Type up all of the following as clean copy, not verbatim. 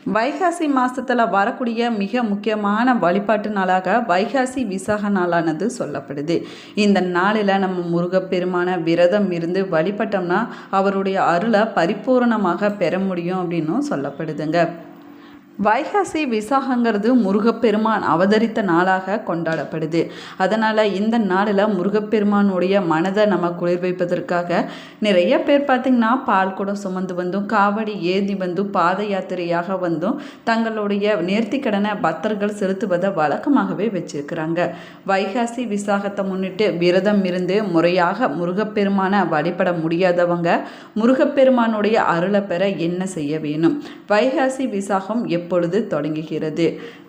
வைகாசி மாதத்தில் வரக்கூடிய மிக முக்கியமான வழிபாட்டு நாளாக வைகாசி விசாக நாளானது சொல்லப்படுது. இந்த நாளில் நம்ம முருகப்பெருமான விரதம் இருந்து வழிபட்டோம்னா அவருடைய அருளை பரிபூரணமாக பெற முடியும் அப்படின்னும் சொல்லப்படுதுங்க. வைகாசி விசாகங்கிறது முருகப்பெருமான் அவதரித்த நாளாக கொண்டாடப்படுது. அதனால் இந்த நாளில் முருகப்பெருமானுடைய மனதை நம்ம குளிர் வைப்பதற்காக நிறைய பேர் பார்த்திங்கன்னா பால் குடம் சுமந்து வந்தும் காவடி ஏந்தி வந்தும் பாத யாத்திரையாக வந்தும் தங்களுடைய நேர்த்திக்கடனை பக்தர்கள் செலுத்துவதை வழக்கமாகவே வச்சிருக்கிறாங்க. வைகாசி விசாகத்தை முன்னிட்டு விரதம் இருந்து முறையாக முருகப்பெருமானை வழிபட முடியாதவங்க முருகப்பெருமானுடைய அருளை பெற என்ன செய்ய வேணும்? வைகாசி விசாகம் எப்பொழுது தொடங்குகிறது?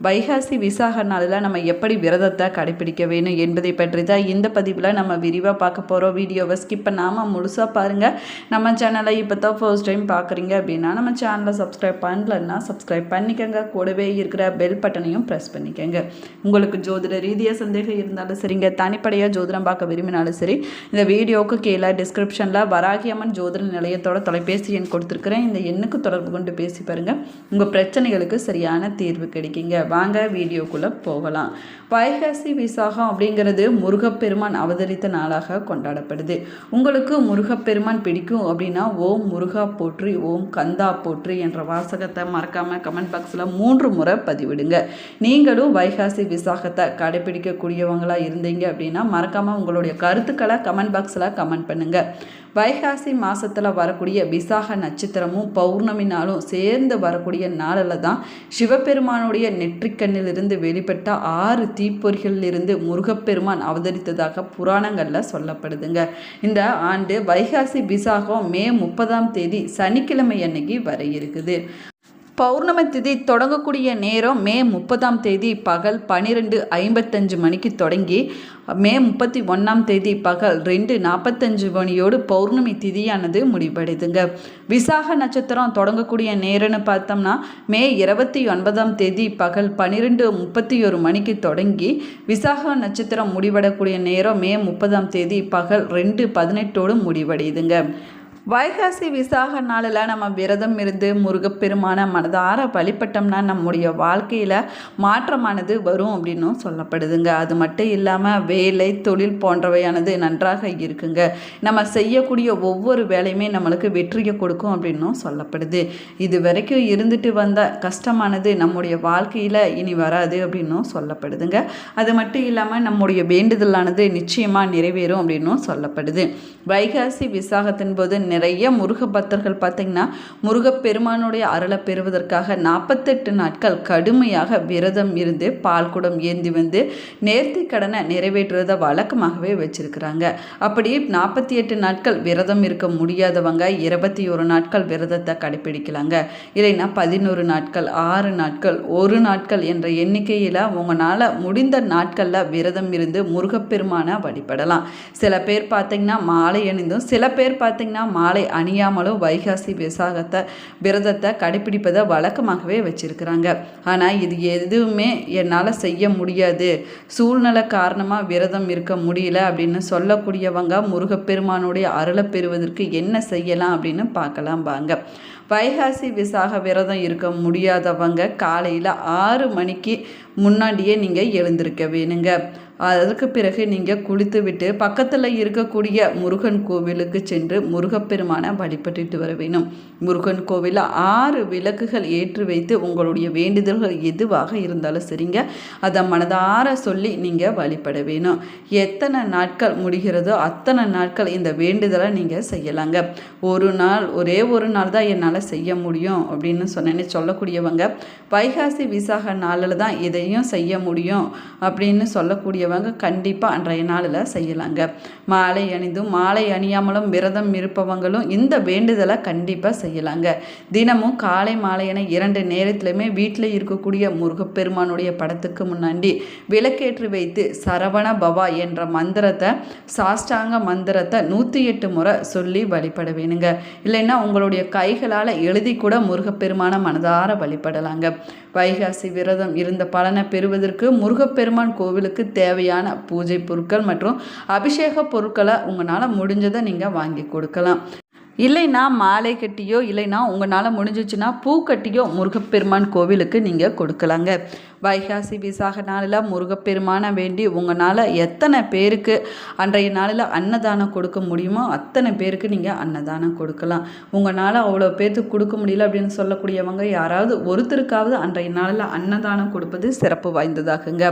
வைகாசி விசாக நாளில் நம்ம எப்படி விரதத்தை கடைபிடிக்க வேணும் என்பதை பற்றி தான் இந்த பதிவில் நம்ம விரிவாக பார்க்க போகிறோம். வீடியோவை ஸ்கிப் பண்ணாமல் முழுசாக பாருங்கள். நம்ம சேனலை இப்போ தான் ஃபர்ஸ்ட் டைம் பார்க்குறீங்க அப்படின்னா நம்ம சேனலை சப்ஸ்கிரைப் பண்ணலன்னா சப்ஸ்கிரைப் பண்ணிக்கோங்க. கூடவே இருக்கிற பெல் பட்டனையும் ப்ரெஸ் பண்ணிக்கோங்க. உங்களுக்கு ஜோதிட ரீதியாக சந்தேகம் இருந்தாலும் சரிங்க, தனிப்படையாக ஜோதிடம் பார்க்க விரும்பினாலும் சரி, இந்த வீடியோவுக்கு கீழே டிஸ்கிரிப்ஷனில் வராகியம்மன் ஜோதிட நிலையத்தோட தொலைபேசி எண் கொடுத்துருக்குறேன். இந்த எண்ணுக்கு தொடர்பு கொண்டு பேசி பாருங்கள். உங்கள் பிரச்சனைகளுக்கு சரியான தீர்வு கிடைக்குங்க. வாங்க வீடியோக்குள்ளே போகலாம். வைகாசி விசாகம் அப்படிங்கிறது முருகப்பெருமான் அவதரித்த நாளாக கொண்டாடப்படுது. உங்களுக்கு முருகப்பெருமான் பிடிக்கும் அப்படின்னா ஓம் முருகா போற்றி, ஓம் கந்தா போற்றி என்ற வாசகத்தை மறக்காமல் கமெண்ட் பாக்ஸில் 3 முறை பதிவிடுங்க. நீங்களும் வைகாசி விசாகத்தை கடைபிடிக்கக்கூடியவங்களாக இருந்தீங்க அப்படின்னா மறக்காமல் உங்களுடைய கருத்துக்களை கமெண்ட் பாக்ஸில் கமெண்ட் பண்ணுங்கள். வைகாசி மாதத்தில் வரக்கூடிய விசாக நட்சத்திரமும் பௌர்ணமி நாளும் சேர்ந்து வரக்கூடிய நாளில் தான் சிவபெருமானுடைய நெற்றிக்கண்ணிலிருந்து வெளிப்பட்ட 6 தீப்பொறிகளிலிருந்து முருகப்பெருமான் அவதரித்ததாக புராணங்களில் சொல்லப்படுதுங்க. இந்த ஆண்டு வைகாசி விசாகம் மே 30ஆம் தேதி சனிக்கிழமை அன்னைக்கு வர இருக்குது. பௌர்ணமி திதி தொடங்கக்கூடிய நேரம் மே 30ஆம் தேதி பகல் 12:55 மணிக்கு தொடங்கி மே 31ஆம் தேதி பகல் 2:45 மணியோடு பௌர்ணமி திதியானது முடிவடைதுங்க. விசாக நட்சத்திரம் தொடங்கக்கூடிய நேரம்னு பார்த்தோம்னா மே 29ஆம் தேதி பகல் 12:31 மணிக்கு தொடங்கி விசாக நட்சத்திரம் முடிவடக்கூடிய நேரம் மே 30ஆம் தேதி பகல் 2:18 முடிவடையுதுங்க. வைகாசி விசாக நாளில் நம்ம விரதம் இருந்து முருகப்பெருமான மனதார வழிபட்டோம்னா நம்முடைய வாழ்க்கையில் மாற்றமானது வரும் அப்படின்னும் சொல்லப்படுதுங்க. அது மட்டும் இல்லாமல் வேலை தொழில் போன்றவையானது நன்றாக இருக்குங்க. நம்ம செய்யக்கூடிய ஒவ்வொரு வேலையுமே நம்மளுக்கு வெற்றியை கொடுக்கும் அப்படின்னும் சொல்லப்படுது. இது வரைக்கும் இருந்துட்டு வந்த கஷ்டமானது நம்முடைய வாழ்க்கையில் இனி வராது அப்படின்னும் சொல்லப்படுதுங்க. அது மட்டும் இல்லாமல் நம்முடைய வேண்டுதலானது நிச்சயமாக நிறைவேறும் அப்படின்னும் சொல்லப்படுது. வைகாசி விசாகத்தின் போது நிறைய முருக பக்தர்கள் பார்த்திங்கன்னா முருகப்பெருமானுடைய அருளை பெறுவதற்காக 48 நாட்கள் கடுமையாக விரதம் இருந்து பால் குடம் ஏந்தி வந்து நேர்த்தி கடனை நிறைவேற்றுவதை வழக்கமாகவே வச்சிருக்கிறாங்க. அப்படி 48 நாட்கள் விரதம் இருக்க முடியாதவங்க 21 நாட்கள் விரதத்தை கடைபிடிக்கலாங்க. இல்லைன்னா 11 நாட்கள், 6 நாட்கள், 1 நாட்கள் என்ற எண்ணிக்கையில் உங்களால் முடிந்த நாட்களில் விரதம் இருந்து முருகப்பெருமான வழிபடலாம். சில பேர் பார்த்திங்கன்னா மாலை அணிந்தும் சில பேர் பார்த்திங்கன்னா மாலை அணியாமலும் வைகாசி விசாகத்தை விரதத்தை கடைபிடிப்பதை வழக்கமாகவே வச்சிருக்கிறாங்க. ஆனால் இது எதுவுமே என்னால் செய்ய முடியாது, சூழ்நிலை காரணமாக விரதம் இருக்க முடியல அப்படின்னு சொல்லக்கூடியவங்க முருகப்பெருமானுடைய அருளை பெறுவதற்கு என்ன செய்யலாம் அப்படின்னு பார்க்கலாம் வாங்க. வைகாசி விசாக விரதம் இருக்க முடியாதவங்க காலையில் 6 மணிக்கு முன்னாடியே நீங்கள் எழுந்திருக்க வேணுங்க. அதற்கு பிறகு நீங்கள் குளித்து விட்டு பக்கத்தில் இருக்கக்கூடிய முருகன் கோவிலுக்கு சென்று முருகப்பெருமானை வழிபட்டுட்டு வர வேணும். முருகன் கோவிலில் 6 விளக்குகள் ஏற்றி வைத்து உங்களுடைய வேண்டுதல்கள் எதுவாக இருந்தாலும் சரிங்க அதை மனதார சொல்லி நீங்கள் வழிபட வேணும். எத்தனை நாட்கள் முடிகிறதோ அத்தனை நாட்கள் இந்த வேண்டுதலை நீங்கள் செய்யலாங்க. ஒரு நாள் ஒரே ஒரு நாள் தான் என்னால் செய்ய முடியும் அப்படின்னு சொல்லக்கூடியவங்க வைகாசி விசாக நாளில் தான் இதையும் செய்ய முடியும் அப்படின்னு சொல்லக்கூடியவங்க கண்டிப்பாக அன்றைய நாளில் செய்யலாங்க. மாலை அணிந்தும் மாலை அணியாமலும் விரதம் இருப்பவங்களும் இந்த வேண்டுதலை கண்டிப்பாக செய்யலாங்க. தினமும் காலை மாலை என 2 நேரத்திலுமே வீட்டில் இருக்கக்கூடிய முருகப்பெருமானுடைய படத்துக்கு முன்னாடி விளக்கேற்றி வைத்து சரவண பவா என்ற மந்திரத்தை சாஷ்டாங்க மந்திரத்தை 108 முறை சொல்லி வழிபட வேணுங்க. இல்லைன்னா உங்களுடைய கைகளால் எழுதி கூட முருகப்பெருமான மனதார வழிபடலாங்க. வைகாசி விரதம் இருந்த பலனை பெறுவதற்கு முருகப்பெருமான் கோவிலுக்கு தேவையான பூஜை பொருட்கள் மற்றும் அபிஷேக பொருட்களை உங்களால் முடிஞ்சதை நீங்கள் வாங்கி கொடுக்கலாம். இல்லைன்னா மாலை கட்டியோ இல்லைன்னா உங்களால் முடிஞ்சிச்சுன்னா பூ கட்டியோ முருகப்பெருமான் கோவிலுக்கு நீங்கள் கொடுக்கலாங்க. வைகாசி விசாக நாளில் முருகப்பெருமானை வேண்டி உங்களால் எத்தனை பேருக்கு அன்றைய நாளில் அன்னதானம் கொடுக்க முடியுமோ அத்தனை பேருக்கு நீங்கள் அன்னதானம் கொடுக்கலாம். உங்களால் அவ்வளோ பேர்த்துக்கு கொடுக்க முடியல அப்படின்னு சொல்லக்கூடியவங்க யாராவது ஒருத்தருக்காவது அன்றைய நாளில் அன்னதானம் கொடுப்பது சிறப்பு வாய்ந்ததாகுங்க.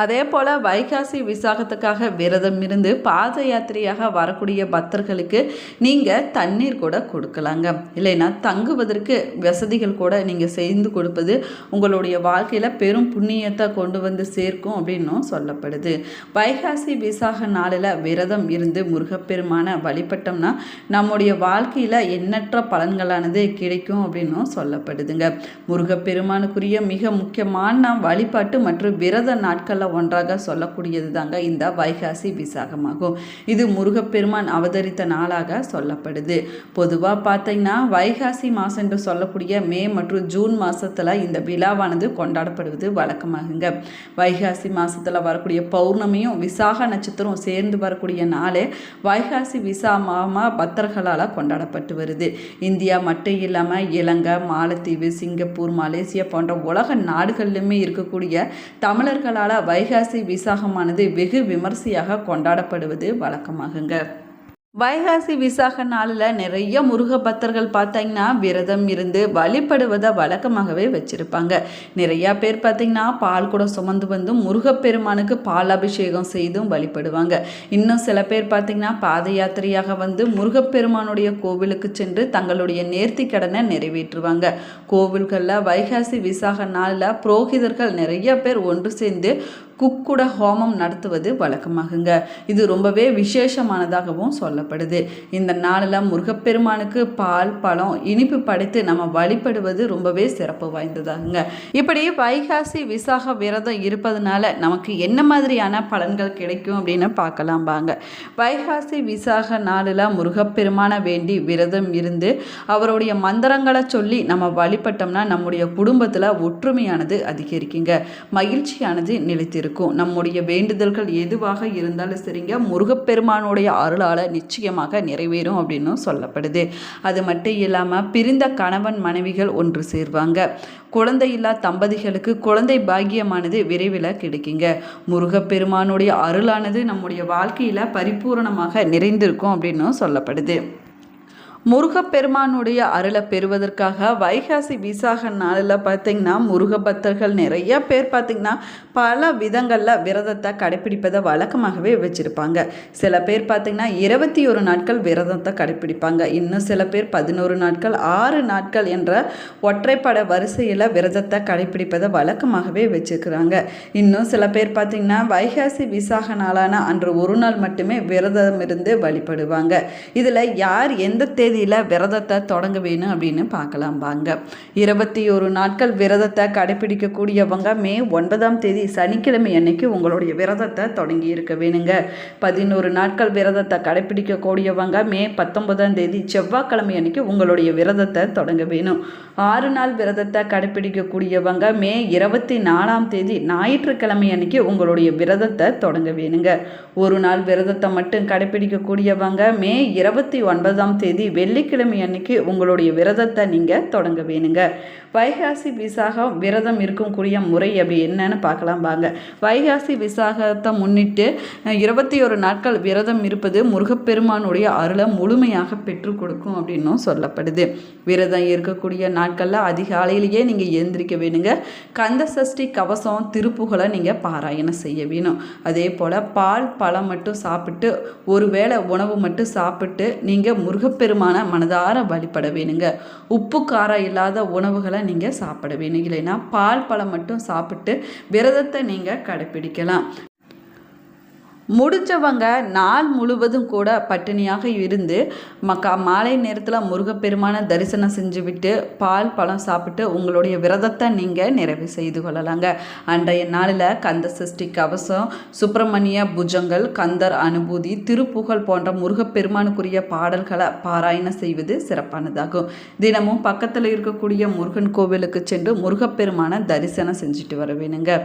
அதே போல் வைகாசி விசாகத்துக்காக விரதம் இருந்து பாத யாத்திரையாக வரக்கூடிய பக்தர்களுக்கு நீங்கள் தண்ணீர் கூட கொடுக்கலாங்க. இல்லைன்னா தங்குவதற்கு வசதிகள் கூட நீங்கள் செய்து கொடுப்பது உங்களுடைய வாழ்க்கையில் பெரும் புண்ணியத்தை கொண்டு வந்து சேர்க்கும் அப்படின்னும் சொல்லப்படுது. வைகாசி விசாக நாளில் விரதம் இருந்து முருகப்பெருமான வழிபட்டோம்னா நம்முடைய வாழ்க்கையில் எண்ணற்ற பலன்களானது கிடைக்கும் அப்படின்னும் சொல்லப்படுதுங்க. முருகப்பெருமானுக்குரிய மிக முக்கியமான வழிபாட்டு மற்றும் விரத நாட்களில் ஒன்றாக சொல்லக்கூடியது தாங்க இந்த வைகாசி விசாகமாகும். இது முருகப்பெருமான் அவதரித்த நாளாக சொல்லப்படுது. பொதுவாக பார்த்தீங்கன்னா வைகாசி மாதம் என்று சொல்லக்கூடிய மே மற்றும் ஜூன் மாதத்தில் இந்த விழாவானது கொண்டாடப்படுவது வழக்கமாகுங்க. வைகாசி மாதத்தில் வரக்கூடிய பௌர்ணமியும் விசாக நட்சத்திரம் சேர்ந்து வரக்கூடிய நாளே வைகாசி விசாகமாக பக்தர்களால் கொண்டாடப்பட்டு வருது. இந்தியா மட்டும் இல்லாமல் இலங்கை, மாலத்தீவு, சிங்கப்பூர், மலேசியா போன்ற உலக நாடுகளிலுமே இருக்கக்கூடிய தமிழர்களால் வைகாசி விசாகமானது வெகு விமர்சையாக கொண்டாடப்படுவது வழக்கமாகுங்க. வைகாசி விசாக நாளில் நிறைய முருக பக்தர்கள் பார்த்தீங்கன்னா விரதம் இருந்து வழிபடுவதை வழக்கமாகவே வச்சுருப்பாங்க. நிறையா பேர் பார்த்திங்கன்னா பால் கூட சுமந்து வந்தும் முருகப்பெருமானுக்கு பால் அபிஷேகம் செய்தும் வழிபடுவாங்க. இன்னும் சில பேர் பார்த்திங்கன்னா பாத யாத்திரையாக வந்து முருகப்பெருமானுடைய கோவிலுக்கு சென்று தங்களுடைய நேர்த்தி கடனை நிறைவேற்றுவாங்க. கோவில்களில் வைகாசி விசாக நாளில் புரோகிதர்கள் நிறைய பேர் ஒன்று சேர்ந்து குக்குட ஹோமம் நடத்துவது வழக்கமாகுங்க. இது ரொம்பவே விசேஷமானதாகவும் சொல்லப்படுது. இந்த நாளில் முருகப்பெருமானுக்கு பால், பழம், இனிப்பு படைத்து நம்ம வழிபடுவது ரொம்பவே சிறப்பு வாய்ந்ததாகுங்க. இப்படி வைகாசி விசாக விரதம் இருப்பதனால நமக்கு என்ன மாதிரியான பலன்கள் கிடைக்கும் அப்படின்னு பார்க்கலாம் வாங்க. வைகாசி விசாக நாளில் முருகப்பெருமானை வேண்டி விரதம் இருந்து அவருடைய மந்திரங்களை சொல்லி நம்ம வழிபட்டோம்னா நம்முடைய குடும்பத்தில் ஒற்றுமையானது அதிகரிக்குங்க, மகிழ்ச்சியானது நிலைத்திருக்கும். நம்முடைய வேண்டுதல்கள் எதுவாக இருந்தாலும் சரிங்க முருகப்பெருமானுடைய அருளால் நிச்சயமாக நிறைவேறும் அப்படின்னு சொல்லப்படுது. அது மட்டும் இல்லாமல் பிரிந்த கணவன் மனைவிகள் ஒன்று சேர்வாங்க. குழந்தையில்லா தம்பதிகளுக்கு குழந்தை பாக்கியமானது விரைவில் கிடைக்குங்க. முருகப்பெருமானுடைய அருளானது நம்முடைய வாழ்க்கையில் பரிபூரணமாக நிறைந்திருக்கும் அப்படின்னு சொல்லப்படுது. முருகப்பெருமானுடைய அருளை பெறுவதற்காக வைகாசி விசாக நாளில் பார்த்திங்கன்னா முருக பக்தர்கள் நிறைய பேர் பார்த்திங்கன்னா பல விதங்களில் விரதத்தை கடைப்பிடிப்பதை வழக்கமாகவே வச்சுருப்பாங்க. சில பேர் பார்த்திங்கன்னா 21 நாட்கள் விரதத்தை கடைப்பிடிப்பாங்க. இன்னும் சில பேர் 11 நாட்கள், 6 நாட்கள் என்ற ஒற்றைப்பட வரிசையில் விரதத்தை கடைப்பிடிப்பதை வழக்கமாகவே வச்சுருக்கிறாங்க. இன்னும் சில பேர் பார்த்திங்கன்னா வைகாசி விசாக நாளான அன்று ஒரு நாள் மட்டுமே விரதம் இருந்து வழிபடுவாங்க. இதில் யார் எந்த தேதியில் விரதத்தை தொடங்க வேணும் அப்படின்னு பார்க்கலாம் வாங்க. 21 நாட்கள் விரதத்தை கடைபிடிக்கக்கூடியவங்க மே 9ஆம் தேதி சனிக்கிழமை அன்னைக்கு உங்களுடைய விரதத்தை தொடங்கி இருக்க வேணுங்க. 11 நாட்கள் விரதத்தை கடைபிடிக்கக்கூடியவங்க மே 19ஆம் தேதி செவ்வாய்க்கிழமை அன்னைக்கு உங்களுடைய விரதத்தை தொடங்க வேணும். 6 நாள் விரதத்தை கடைபிடிக்கக்கூடியவங்க மே 24ஆம் தேதி ஞாயிற்றுக்கிழமை அன்னைக்கு உங்களுடைய விரதத்தை தொடங்க வேணுங்க. ஒரு நாள் விரதத்தை மட்டும் கடைபிடிக்கக்கூடியவங்க மே 29ஆம் தேதி வெள்ளிக்கிழமை அன்னைக்கு உங்களுடைய விரதத்தை நீங்கள் தொடங்க வேணுங்க. வைகாசி விசாகம் விரதம் இருக்கக்கூடிய முறை அப்படி என்னன்னு பார்க்கலாம் வாங்க. வைகாசி விசாகத்தை முன்னிட்டு 21 நாட்கள் விரதம் இருப்பது முருகப்பெருமானுடைய அருளை முழுமையாக பெற்றுக் கொடுக்கும் அப்படின்னும் சொல்லப்படுது. விரதம் இருக்கக்கூடிய நாட்களில் அதிகாலையிலேயே நீங்கள் எழுந்திரிக்க வேணுங்க. கந்த சஷ்டி கவசம் திருப்புகளை நீங்கள் பாராயணம் செய்ய வேணும். அதே போல் பால், பழம் மட்டும் சாப்பிட்டு ஒரு வேளை உணவு மட்டும் சாப்பிட்டு நீங்கள் முருகப்பெருமான மனதார வழிபட வேணுங்க. உப்பு காரம் இல்லாத உணவுகளை நீங்கள் சாப்பிட வேணும். இல்லைன்னா பால், பழம் மட்டும் சாப்பிட்டு விரதத்தை நீங்கள் கடைப்பிடிக்கலாம். முடிஞ்சவங்க நாள் முழுவதும் கூட பட்டினியாக இருந்து மாலை நேரத்தில் முருகப்பெருமான தரிசனம் செஞ்சுவிட்டு பால், பழம் சாப்பிட்டு உங்களுடைய விரதத்தை நீங்கள் நிறைவு செய்து கொள்ளலாங்க. அன்றைய நாளில் கந்த சஷ்டி கவசம், சுப்பிரமணிய புஜங்கள், கந்தர் அனுபூதி, திருப்புகழ் போன்ற முருகப்பெருமானுக்குரிய பாடல்களை பாராயணம் செய்வது சிறப்பானதாகும். தினமும் பக்கத்தில் இருக்கக்கூடிய முருகன் கோவிலுக்கு சென்று முருகப்பெருமான தரிசனம் செஞ்சுட்டு வர வேணுங்க.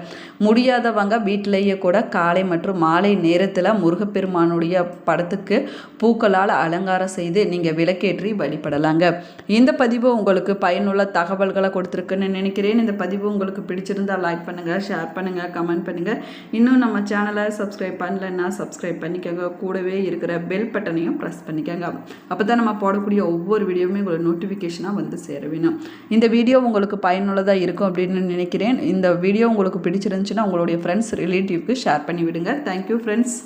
முடியாதவங்க வீட்டிலேயே கூட காலை மற்றும் மாலை நேரத்தில் முருகப்பெருமானுடைய படத்துக்கு பூக்களால் அலங்காரம் செய்து நீங்கள் விளக்கேற்றி வழிபடலாங்க. இந்த பதிவு உங்களுக்கு பயனுள்ள தகவல்களை கொடுத்துருக்குன்னு நினைக்கிறேன். இந்த பதிவு உங்களுக்கு பிடிச்சிருந்தால் லைக் பண்ணுங்கள், ஷேர் பண்ணுங்கள், கமெண்ட் பண்ணுங்கள். இன்னும் நம்ம சேனலை சப்ஸ்கிரைப் பண்ணலைன்னா சப்ஸ்கிரைப் பண்ணிக்கோங்க. கூடவே இருக்கிற பெல் பட்டனையும் ப்ரெஸ் பண்ணிக்கோங்க. அப்போ தான் நம்ம போடக்கூடிய ஒவ்வொரு வீடியோவுமே உங்களுக்கு நோட்டிஃபிகேஷனாக வந்து சேர வேணும். இந்த வீடியோ உங்களுக்கு பயனுள்ளதாக இருக்கும் அப்படின்னு நினைக்கிறேன். இந்த வீடியோ உங்களுக்கு பிடிச்சிருந்துச்சுன்னா உங்களுடைய ஃப்ரெண்ட்ஸ் ரிலேட்டிவ்க்கு ஷேர் பண்ணி விடுங்க. Thank you friends.